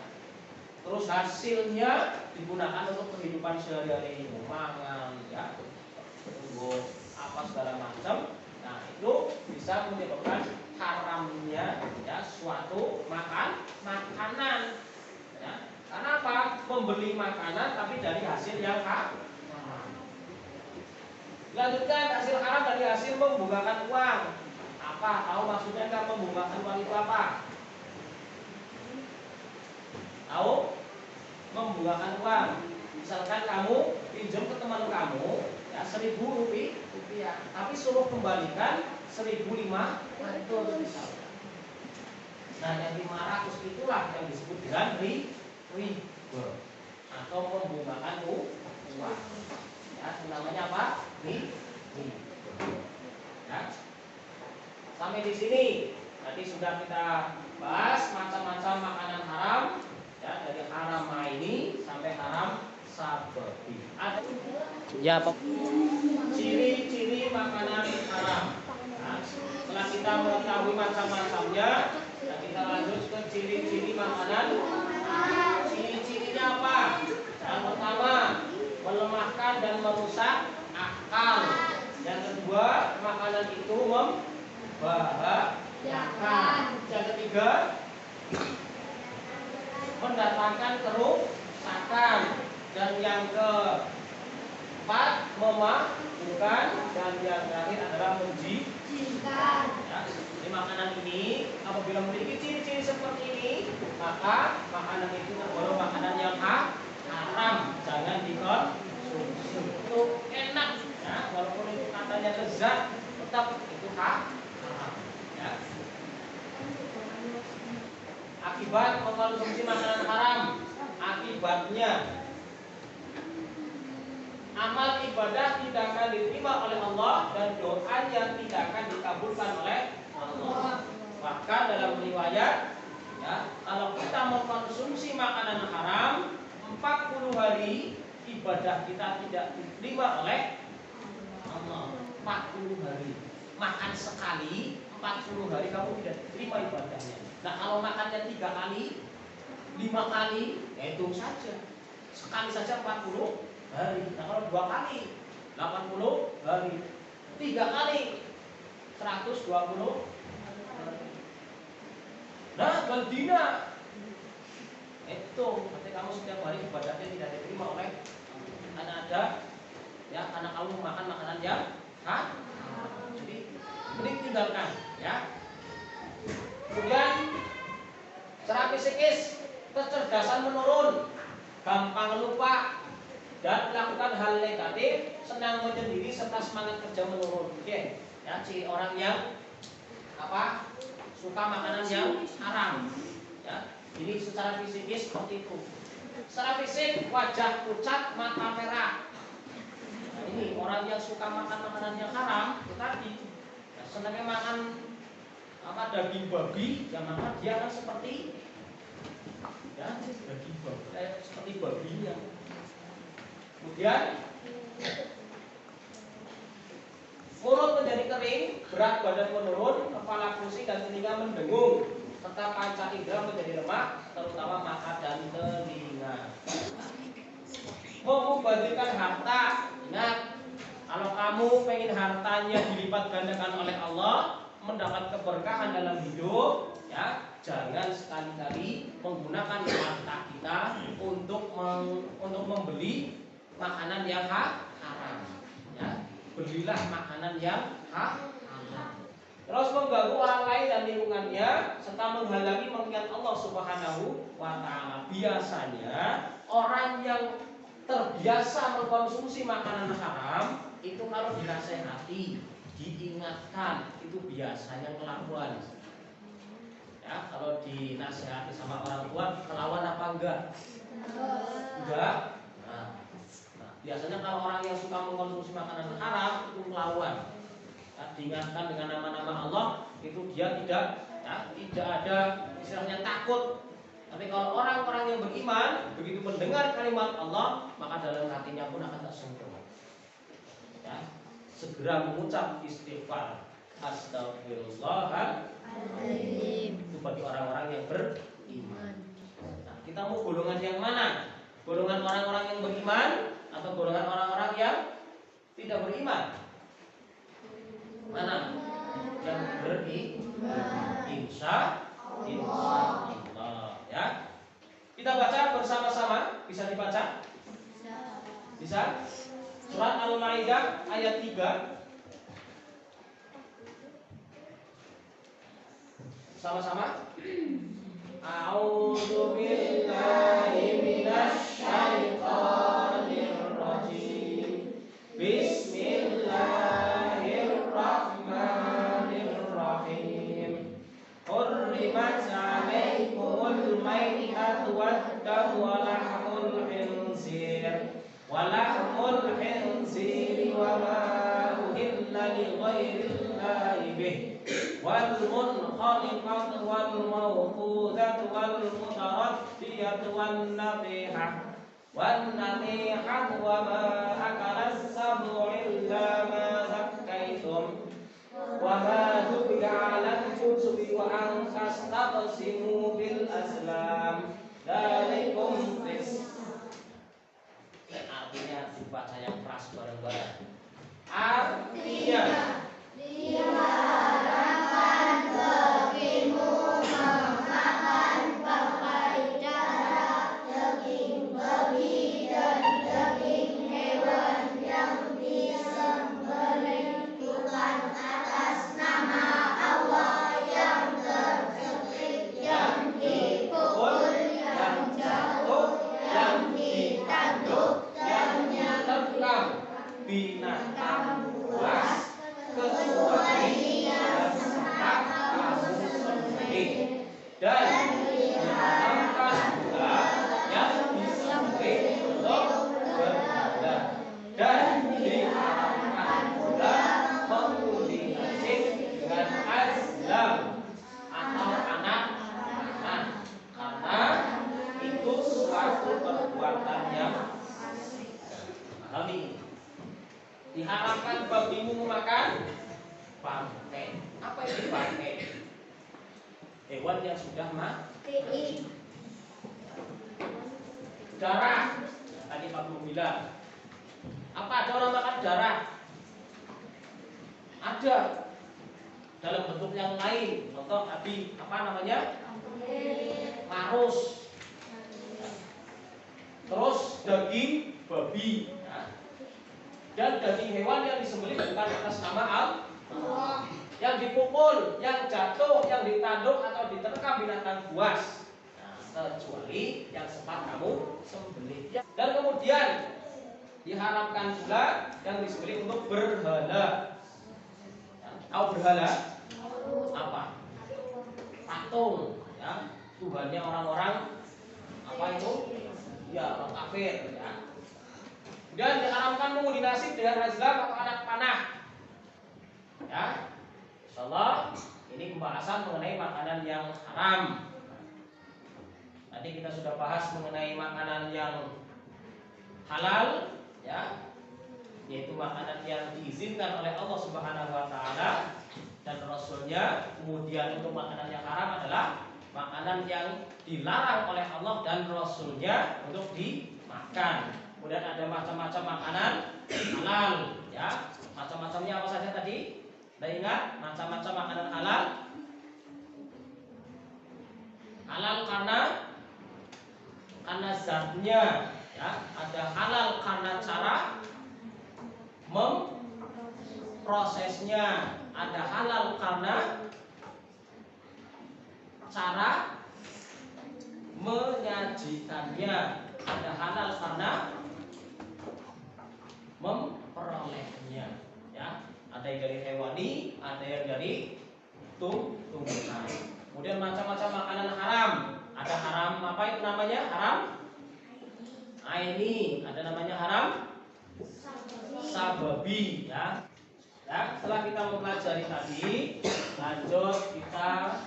Terus hasilnya digunakan untuk kehidupan sehari-hari, mangan, ya, tunggu apa segala macam. Nah, itu bisa menyebabkan haramnya ya suatu makanan. Ya. Karena apa? Membeli makanan tapi dari hasil yang haram. Lanjutkan, hasil haram dari hasil membungkakan uang. Apa? Tahu maksudnya nggak membungkakan uang itu apa? Tahu? Membungkakan uang. Misalkan kamu pinjam ke teman kamu ya 1.000 rupiah, tapi suruh kembalikan 1.500 misalkan. Nah, yang 500 itulah yang disebut dengan riba atau membungkakan uang. Ya, namanya apa? Riba. Ya. Sampai di sini tadi sudah kita bahas macam-macam makanan haram, ya, dari haram maini sampai haram sababi. Ada ya, ciri-ciri makanan haram. Nah, setelah kita mengetahui macam-macamnya, nah kita lanjut ke ciri-ciri makanan. Ciri-cirinya apa? Yang pertama, melemahkan dan merusak akal. Yang kedua, makanan itu membahayakan. Yang ketiga, mendatangkan kerusakan. Dan yang keempat, memabukkan. Dan yang terakhir adalah menjijikan. Ya, jadi makanan ini apabila memiliki ciri-ciri seperti ini, maka makanan itu tergolong makanan yang haram, jangan dikonsumsi. Itu enak, ya, walaupun itu katanya lezat, tetap itu haram. Ya. Akibat mengkonsumsi makanan haram, akibatnya amal ibadah tidak akan diterima oleh Allah dan doanya tidak akan dikabulkan oleh Allah. Bahkan dalam riwayat, ya, kalau kita mengkonsumsi makanan haram 40 hari ibadah kita tidak diterima oleh Allah. 40 hari makan sekali, 40 hari kamu tidak diterima ibadahnya. Nah, kalau makannya 3 kali, 5 kali, ya hitung saja. Sekali saja 40 hari. Nah, kalau 2 kali 80 hari, 3 kali 120 hari. Nah, beldina itu berarti kamu setiap hari ibadahnya tidak diterima oleh karena ada ya karena kamu makan makanan yang jadi mending tinggalkan ya. Kemudian secara psikis kecerdasan menurun, gampang lupa dan melakukan hal negatif, senang menyendiri serta semangat kerja menurun. Oke, ya, ciri orang yang apa? Suka makanan yang haram. Ya, ini secara psikis seperti itu. Secara fisik wajah pucat, mata merah. Nah, ini orang yang suka makan makanan yang haram itu tadi. Ya, senangnya makan apa daging babi, ya maka dia akan seperti ya daging babi, seperti babinya. Kemudian mulut menjadi kering, berat badan menurun, kepala pusing dan telinga mendengung, serta panca indera menjadi lemah, terutama mata dan telinga. Membazirkan harta, ingat kalau kamu pengen hartanya dilipat gandakan oleh Allah, mendapat keberkahan dalam hidup, ya, jangan sekali-kali menggunakan harta kita untuk membeli makanan yang haram. Ya, belilah makanan yang halal. Terus mengganggu orang lain dan lingkungannya serta menghalangi mengingat Allah Subhanahu wa taala. Biasanya orang yang terbiasa mengkonsumsi makanan haram itu kalau dinasehati, diingatkan, itu biasanya kelakuan. Ya, kalau dinasehati sama orang tua, kelawan apa enggak? Enggak. Nah, biasanya kalau orang yang suka mengkonsumsi makanan haram itu melawan. Ya, diingatkan dengan nama-nama Allah, itu dia tidak ada istilahnya takut. Tapi kalau orang-orang yang beriman begitu mendengar kalimat Allah, maka dalam hatinya pun akan tersentuh. Ya, segera mengucap istighfar, astagfirullahaladzim. Itu bagi orang-orang yang beriman. Nah, kita mau golongan yang mana? Golongan orang-orang yang beriman atau golongan orang-orang yang tidak beriman? Mana? Yang beriman. Insya Allah, ya. Kita baca bersama-sama. Bisa dibaca? Bisa? Surat Al-Maidah ayat 3. Sama-sama. A'udzu billahi minasy syaithanir rajim. Bismillahirrahmanirrahim. Hurrimat 'alaikumul maitatu wad-damu wa lahmul khinzir wa ma uhilla li ghairillahi bih wal munkhaliqatu wal mawqudatu wal mutaraddiyatu wan natihah wa ma akalas sab'u illa ma zakkaytum wa ma dhubiha 'alal jusubi wa an tastaqsimu bil azlam dzalikum fis. Artinya dibaca yang keras bareng-bareng. Artinya dilarangkan bagimu memakan bangkai darah, daging babi dan daging hewan yang disembelih bukan atas nama Allah, yang tercekik, yang dipukul, yang jatuh, yang ditanduk, yang diterkam binatang buas kecuali yang sempat kamu sembelih, dan diharamkan pula yang disembelih untuk berhala, dan diharamkan pula mengundi nasib dengan azlam atau anak panah, karena itu suatu perbuatan yang alami. Diharamkan bagimu memakan bangkai. Apa itu bangkai? Hewan yang sudah mati. Darah. Tadi Pak Guru bilang. Apa ada orang makan darah? Ada. Dalam bentuk yang lain. Contoh tadi apa namanya? Marus. Terus daging babi. Dan daging hewan yang disembelih bukan atas nama Allah, yang dipukul, yang jatuh, yang ditanduk atau diterkam binatang buas, kecuali yang sempat kamu sembelih. Dan kemudian diharamkan pula yang disembelih untuk berhala. Tahu berhala? Apa? Patung, ya, tuhannya orang-orang apa itu? Ya, orang kafir, ya. Dan diharamkan mengundi nasib dengan azlam atau anak panah. Ya, insyaallah ini pembahasan mengenai makanan yang haram. Tadi kita sudah bahas mengenai makanan yang halal, ya, yaitu makanan yang diizinkan oleh Allah Subhanahu wa taala dan Rasulnya. Kemudian untuk makanan yang haram adalah makanan yang dilarang oleh Allah dan Rasulnya untuk dimakan. Kemudian ada macam-macam makanan halal, ya. Macam-macamnya apa saja tadi? Nah, ingat macam-macam makanan halal. Halal karena zatnya, ya. Ada halal karena cara memprosesnya, ada halal karena cara menyajikannya, ada halal karena memperolehnya, ya. Ada yang dari hewani, ada yang dari tumbuhan. Kemudian macam-macam makanan haram. Ada haram apa itu namanya? Haram aini, ada namanya haram sababi, ya. Ya, setelah kita mempelajari tadi, lanjut kita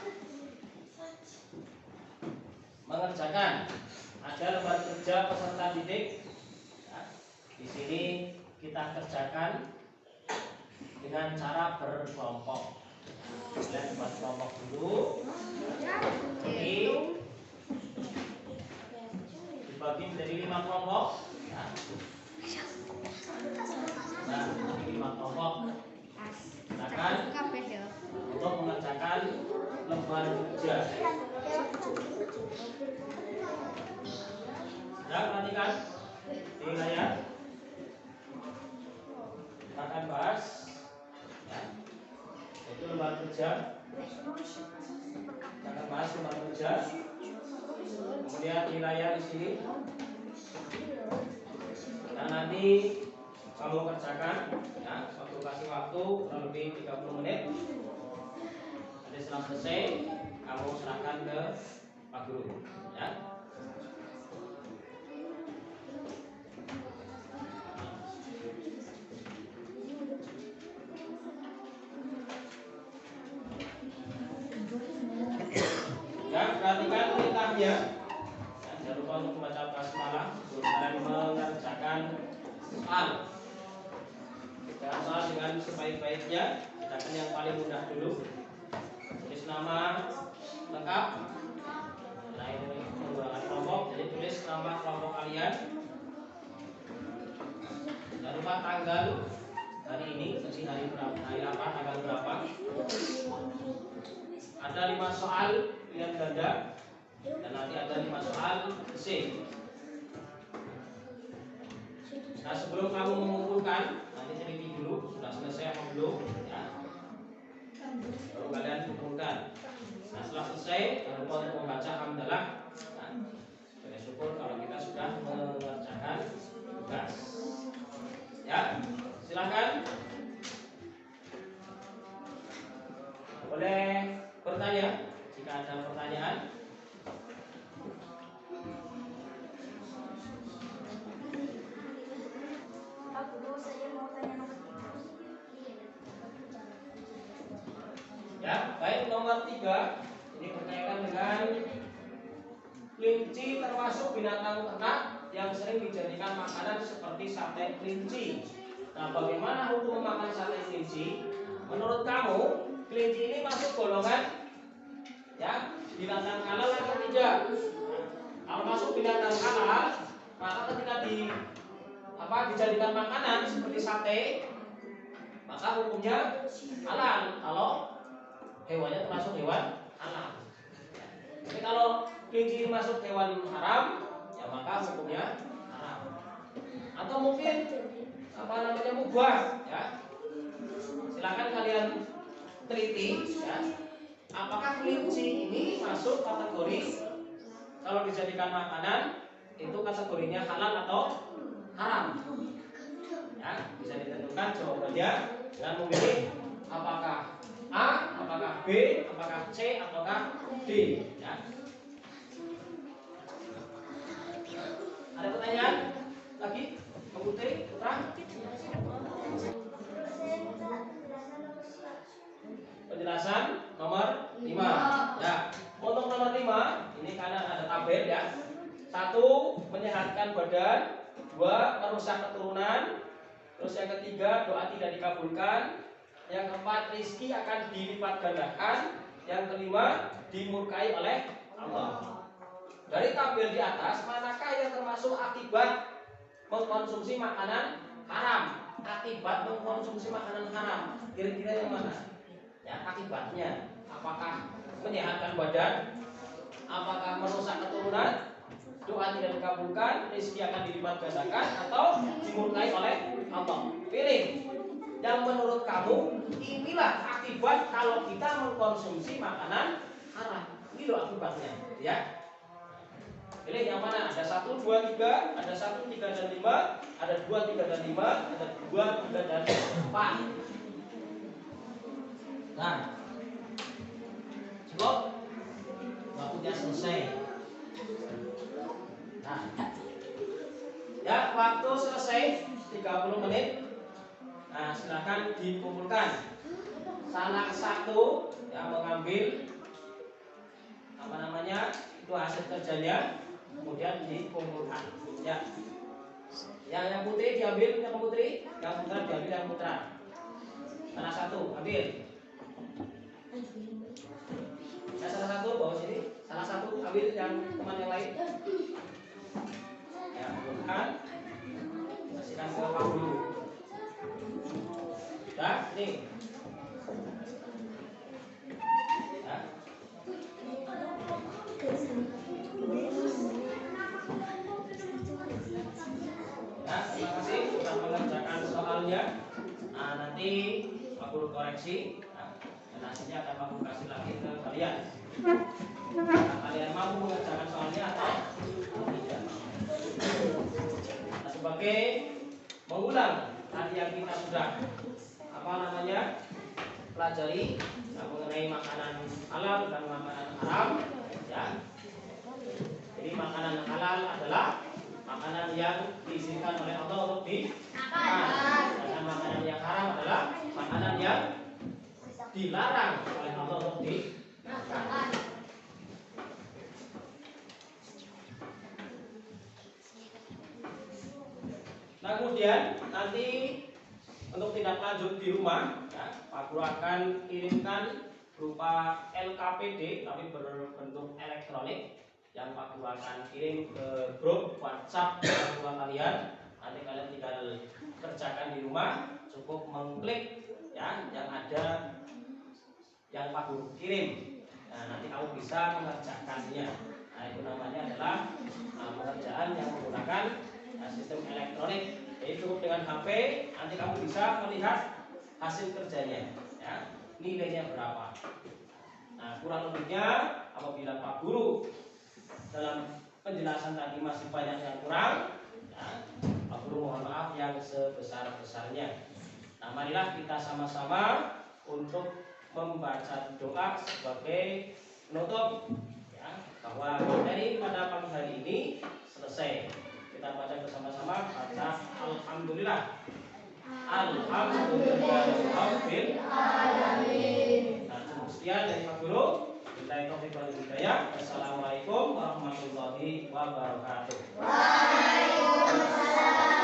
mengerjakan. Ada lembar kerja peserta didik. Ya, di sini kita kerjakan dengan cara berkelompok. Kalian buat kelompok dulu. Jadi dibagi menjadi 5 kelompok. Ya. Nah, jadi 5 kelompok. Silakan untuk mengerjakan lembar kerja. Sudah perhatikan di layar. Kita akan bahas, ya, itu lembar kerja. Kita akan bahas lembar kerja. Kemudian di layar di sini. Dan nanti kamu kerjakan, ya, kasih waktu kurang lebih 30 menit. Nanti setelah selesai kamu serahkan ke Pak Guru, ya. Ya, perhatikan perintahnya. Ya, jangan lupa untuk membaca basmalah sebelum kalian mengerjakan soal. Jangan soal dengan sebaik-baiknya, kerjakan yang paling mudah dulu. Tulis nama lengkap. Nah, ini menggunakan kelompok, jadi tulis nama kelompok kalian. Jangan lupa tanggal hari ini, jadi hari berapa, hari apa, tanggal berapa. Ada 5 soal pilihan ganda dan nanti ada 5 soal C. Nah, sebelum kamu mengumpulkan, nanti teliti dulu sudah selesai atau belum, ya. Baru kalian kumpulkan. Nah, setelah selesai jangan lupa untuk membaca hamdalah. Nah, sebagai syukur kalau kita sudah mengerjakan tugas. Ya, silakan. Boleh bertanya jika ada pertanyaan. Pak Guru, saya mau tanya nomor 3. Ya, baik, nomor 3 ini berkaitan dengan kelinci termasuk binatang ternak yang sering dijadikan makanan seperti sate kelinci. Nah, bagaimana hukum memakan sate kelinci? Menurut kamu, kelinci ini masuk golongan, ya, binatang halal atau tidak? Kalau masuk binatang halal, maka ketika dijadikan makanan seperti sate, maka hukumnya halal. Kalau hewannya termasuk hewan halal. Tapi kalau kelinci ini masuk hewan haram, ya maka hukumnya haram. Atau mungkin mubah, ya. Silakan kalian teliti, ya. Apakah kelinci ini masuk kategori kalau dijadikan makanan itu kategorinya halal atau haram? Ya, bisa ditentukan jawabannya dengan memilih apakah A, apakah B, apakah C, ataukah D, ya. Ada pertanyaan lagi? Mbak Putri, Putra? Penjelasan nomor 5. Ya, untuk nomor 5 ini karena ada tabel, ya. 1, menyehatkan badan. 2, merusak keturunan. Terus yang ketiga, doa tidak dikabulkan. Yang keempat, rizki akan dilipat gandakan. Yang kelima, dimurkai oleh Allah. Dari tabel di atas, manakah yang termasuk akibat mengkonsumsi makanan haram? akibat mengkonsumsi makanan haram. Kira-kira yang mana? Ya, akibatnya apakah menyehatkan badan? Apakah merusak keturunan? Doa tidak dikabulkan, rezeki akan dilipat gandakan, atau dimurkai oleh Allah? Pilih yang menurut kamu inilah akibat kalau kita mengkonsumsi makanan haram. Ini loh akibatnya, ya. Pilih yang mana? Ada 1, 2, 3, ada 1, 3, dan 5, ada 2, 3, dan 5, ada 2, 3, dan 4. Nah, cukup? Waktunya selesai. Nah, ya, waktu selesai 30 menit. Nah, silahkan dikumpulkan. Salah satu yang mengambil apa namanya itu hasil kerjanya, kemudian dikumpulkan. Ya, yang putri diambil yang putri, yang putra diambil yang putra. Salah satu ambil. Ya, salah satu bawa sini. Salah satu ambil yang teman yang lain. Ya, kumpulkan. Kasihkan ke Pak Guru. Sudah, ini. Ya. Ya, terima kasih sudah mengerjakan soalnya. Nah, nanti Pak Guru koreksi. Nah, dan hasilnya akan Pak Guru kasih lagi ke kalian. Nah, kalian mampu mengerjakan soalnya atau tidak? Nah, sebagai mengulang tadi yang kita sudah apa namanya pelajari mengenai makanan halal dan makanan haram, ya. Jadi makanan halal adalah makanan yang diizinkan oleh Allah untuk dimakan, dan makanan yang haram adalah makanan yang dilarang oleh Allah untuk dimakan. Nah, kemudian nanti untuk tindak lanjut di rumah, ya, Pak Guru akan kirimkan berupa LKPD tapi berbentuk elektronik yang Pak Guru akan kirim ke grup WhatsApp orang tua kalian. Nanti kalian tinggal kerjakan di rumah, cukup mengklik ya yang ada yang Pak Guru kirim. Nah, nanti kamu bisa mengerjakannya. Nah, itu namanya adalah pekerjaan yang menggunakan sistem elektronik. Jadi cukup dengan HP, nanti kamu bisa melihat hasil kerjanya, ya, nilainya berapa. Nah, kurang lebihnya apabila Pak Guru dalam penjelasan tadi masih banyak yang kurang, ya, Pak Guru mohon maaf yang sebesar-besarnya. Nah, marilah kita sama-sama untuk membaca doa sebagai penutup, ya, bahwa dari pada pagi hari ini selesai. Kita baca bersama-sama, baca Alhamdulillah. Alhamdulillahirabbil alamin. Nah, cukup sekian dari Pak Guru. Billahi taufiq wal hidayah. Assalamualaikum warahmatullahi wabarakatuh. Waalaikumsalam.